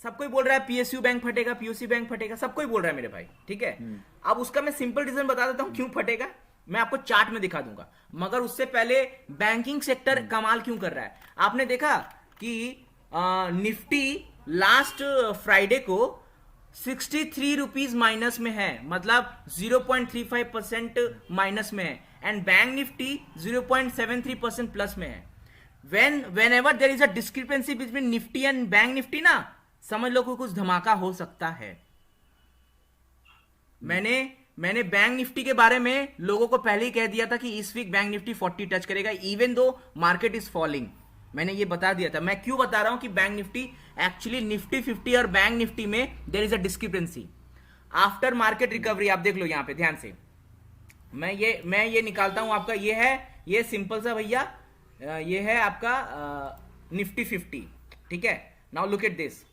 सब कोई बोल रहा है पीएसयू बैंक फटेगा, पीओसी बैंक फटेगा, सब कोई बोल रहा है मेरे भाई, ठीक है। अब उसका मैं सिंपल रीजन बता देता हूं क्यों फटेगा, मैं आपको चार्ट में दिखा दूंगा। मगर उससे पहले बैंकिंग सेक्टर कमाल क्यों कर रहा है। आपने देखा कि निफ्टी लास्ट फ्राइडे को 63 रुपीज माइनस में है, मतलब 0.35% माइनस में है, एंड बैंक निफ्टी 0.73% प्लस में है। whenever there is a discrepancy between Nifty and bank Nifty ना, समझ लो कुछ धमाका हो सकता है। मैंने बैंक निफ्टी के बारे में लोगों को पहले ही कह दिया था कि इस वीक बैंक निफ्टी 40 टच करेगा, even though market is falling. मैंने ये बता दिया था। मैं क्यों बता रहा हूं कि बैंक निफ्टी एक्चुअली निफ्टी 50 और बैंक निफ्टी में there is a discrepancy after market recovery. आप देख लो यहां पे ध्यान से, मैं ये निकालता हूं आपका, ये सिंपल सा भैया, ये है आपका निफ्टी 50, ठीक है। नाउ लुक एट दिस,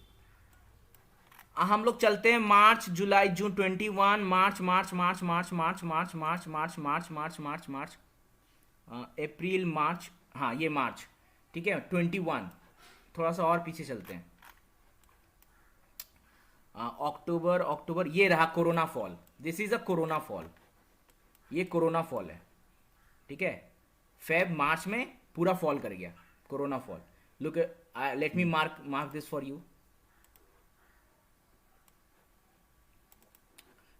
हम लोग चलते हैं मार्च जुलाई जून 21, मार्च मार्च मार्च मार्च मार्च मार्च मार्च मार्च मार्च मार्च मार्च मार्च अप्रैल मार्च, हाँ ये मार्च, ठीक है 21। थोड़ा सा और पीछे चलते हैं, अक्टूबर, ये रहा corona fall, this is a corona fall, ये कोरोना फॉल है, ठीक है। फेब मार्च में पूरा फॉल कर गया corona fall. Look, let me mark this for you,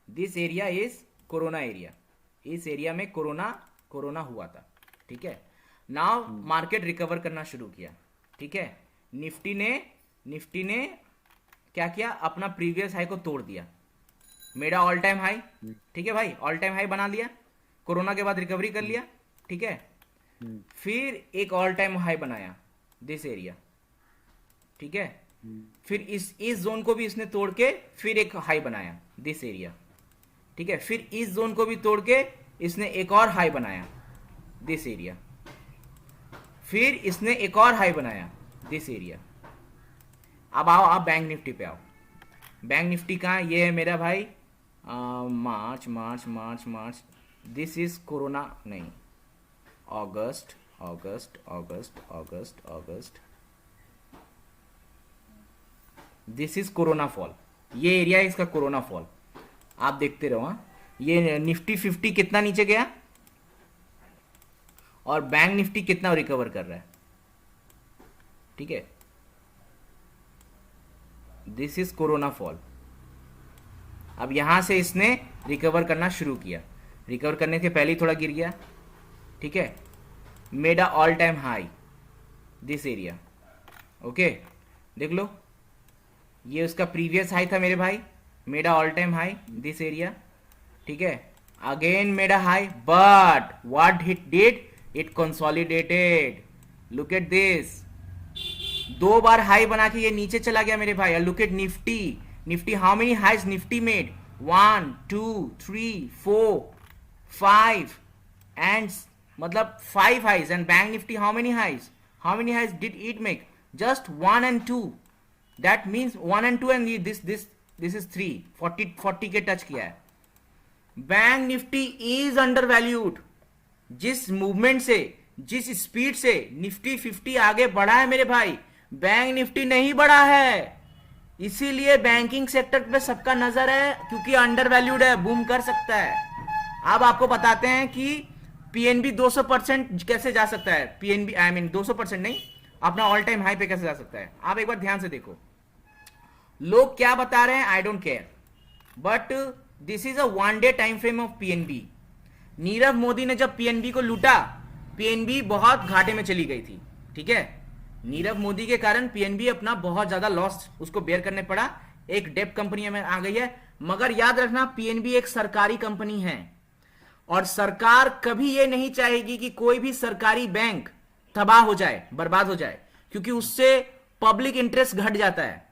this area is corona area, इस एरिया में कोरोना हुआ था, ठीक है। नाउ मार्केट रिकवर करना शुरू किया, ठीक है। निफ्टी ने क्या किया, अपना प्रीवियस हाई को तोड़ दिया, मेरा ऑल टाइम हाई, ठीक है भाई, ऑल टाइम हाई बना लिया, कोरोना के बाद रिकवरी कर लिया, ठीक है। फिर एक ऑल टाइम हाई बनाया दिस एरिया, ठीक है। फिर इस जोन को भी इसने तोड़ के फिर एक हाई बनाया दिस एरिया, ठीक है। फिर इस जोन को भी तोड़ के इसने एक और हाई बनाया दिस एरिया, फिर इसने एक और हाई बनाया दिस एरिया। अब आओ आप बैंक निफ्टी पे आओ। बैंक निफ्टी कहाँ, ये है मेरा भाई मार्च मार्च मार्च मार्च, दिस इज कोरोना नहीं, अगस्त अगस्त अगस्त अगस्त अगस्त, दिस इज कोरोना फॉल, ये एरिया है इसका कोरोना फॉल। आप देखते रहो, हाँ ये निफ्टी 50 कितना नीचे गया और बैंक निफ्टी कितना रिकवर कर रहा है, ठीक है। This is corona fall. अब यहां से इसने रिकवर करना शुरू किया, रिकवर करने के पहले ही थोड़ा गिर गया, ठीक है। Made a all time high this area, okay देख लो, ये उसका प्रीवियस हाई था मेरे भाई, made a all time high this area, ठीक है। Again made a high, but what it did, it consolidated, look at this, दो बार हाई बना के ये नीचे चला गया मेरे भाई। Look at Nifty how many highs Nifty made, 1 2 3 4 5 and मतलब 5 highs, and bank Nifty how many highs did it make, just 1 and 2, that means 1 and 2 and this is 3, 40 के टच किया है। Bank Nifty is undervalued, जिस मूवमेंट से, जिस स्पीड से Nifty 50 आगे बढ़ा है मेरे भाई, बैंक निफ्टी नहीं बढ़ा है। इसीलिए बैंकिंग सेक्टर पे सबका नजर है, क्योंकि अंडर वैल्यूड है, बूम कर सकता है। अब आपको बताते हैं कि पीएनबी 200% कैसे जा सकता है, पीएनबी आई मीन 200% नहीं, अपना ऑल टाइम हाई पे कैसे जा सकता है। आप एक बार ध्यान से देखो, लोग क्या बता रहे हैं, I don't care, but this is a 1 day time frame of PNB. Nirav Modi ने जब पीएनबी को लूटा, पीएनबी बहुत घाटे में चली गई थी, ठीक है। नीरव मोदी के कारण पीएनबी अपना बहुत ज्यादा लॉस उसको बेयर करने पड़ा, एक डेप कंपनी में आ गई है। मगर याद रखना, पीएनबी एक सरकारी कंपनी है और सरकार कभी ये नहीं चाहेगी कि कोई भी सरकारी बैंक तबाह हो जाए, बर्बाद हो जाए, क्योंकि उससे पब्लिक इंटरेस्ट घट जाता है।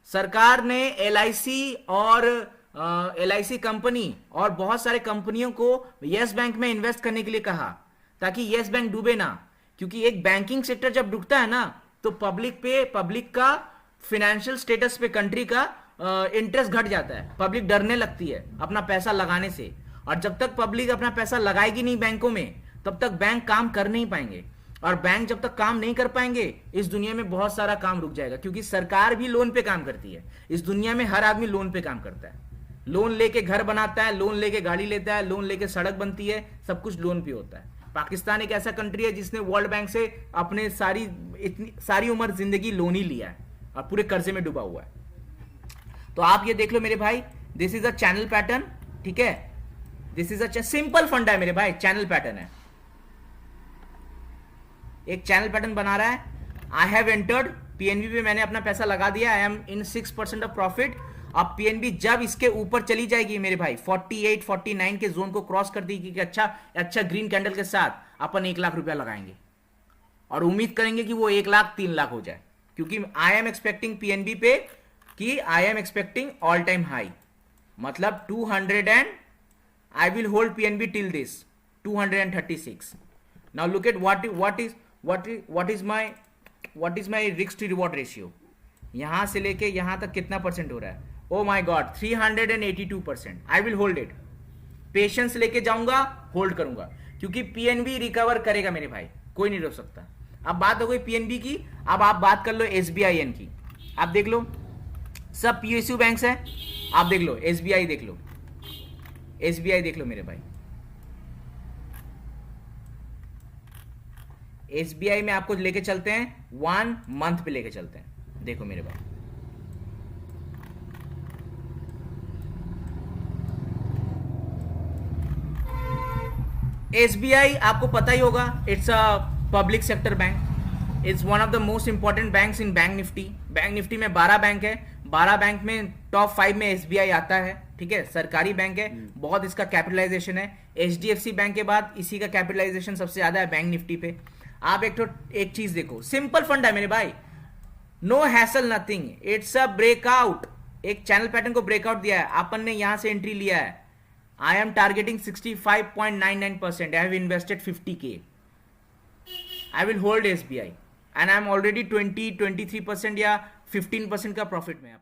सरकार ने एलआईसी और एलआईसी कंपनी और बहुत सारे कंपनियों को यस बैंक में इन्वेस्ट करने के लिए कहा, ताकि यस बैंक डूबे ना, क्योंकि एक बैंकिंग सेक्टर जब डूबता है ना, तो पब्लिक का फाइनेंशियल स्टेटस पे कंट्री का इंटरेस्ट घट जाता है, पब्लिक डरने लगती है अपना पैसा लगाने से। और जब तक पब्लिक अपना पैसा लगाएगी नहीं बैंकों में, तब तक बैंक काम कर नहीं पाएंगे। और बैंक जब तक काम नहीं कर पाएंगे इस दुनिया में बहुत सारा काम रुक जाएगा, क्योंकि सरकार भी लोन पे काम करती है। इस दुनिया में हर आदमी लोन पे काम करता है, लोन लेके घर बनाता है, लोन लेके गाड़ी लेता है, लोन लेके सड़क बनती है, सब कुछ लोन पे होता है। पाकिस्तान एक ऐसा कंट्री है जिसने वर्ल्ड बैंक से अपने इतनी सारी उम्र जिंदगी लोन ही लिया है और पूरे कर्जे में डूबा हुआ है। तो आप ये देख लो मेरे भाई, this is a channel pattern, ठीक है, दिस इज अ सिंपल फंडा है मेरे भाई, चैनल पैटर्न है, एक चैनल पैटर्न बना रहा है। आई हैव एंटर्ड पीएनबी पे, मैंने अपना पैसा लगा दिया, I am in 6% of profit. अब पीएनबी जब इसके ऊपर चली जाएगी मेरे भाई 48 49 के जोन को क्रॉस कर देगी कि अच्छा ग्रीन कैंडल के साथ अपन 1 लाख रुपया लगाएंगे और उम्मीद करेंगे कि वो 1 लाख 3 लाख हो जाए, क्योंकि आई एम एक्सपेक्टिंग पीएनबी पे कि I am expecting all time high, मतलब 200 and I will hold PNB till this 236। Now look at what is my risk to reward ratio, यहां से लेके यहां तक कितना परसेंट हो रहा है? Oh my God 382%। I will hold it, patience लेके जाऊंगा, होल्ड करूंगा, क्योंकि पीएनबी रिकवर करेगा मेरे भाई, कोई नहीं रोक सकता। अब बात हो गई पीएनबी की, अब आप बात कर लो एसबीआईएन की। आप देख लो सब पीएसयू बैंक्स है, आप देख लो एसबीआई देख लो, एसबीआई देख लो मेरे भाई। एसबीआई में आपको लेके चलते हैं 1 मंथ पे लेके चलते हैं, देखो मेरे भाई, एसबीआई आपको पता ही होगा, it's a public sector bank, it's one of the most important banks in bank Nifty. Bank Nifty में 12 बैंक है, 12 बैंक में टॉप 5 में एसबीआई आता है, ठीक है, सरकारी बैंक है, बहुत इसका कैपिटलाइजेशन है। एचडीएफसी बैंक के बाद इसी का कैपिटलाइजेशन सबसे ज्यादा है बैंक निफ्टी पे। आप एक चीज देखो, सिंपल फंड है मेरे भाई, no hassle nothing, it's a breakout, एक चैनल पैटर्न को ब्रेकआउट दिया है, अपन ने यहां से एंट्री लिया है। I am targeting 65.99%, I have invested 50K, I will hold SBI and I am already 23% या 15% का प्रॉफिट में।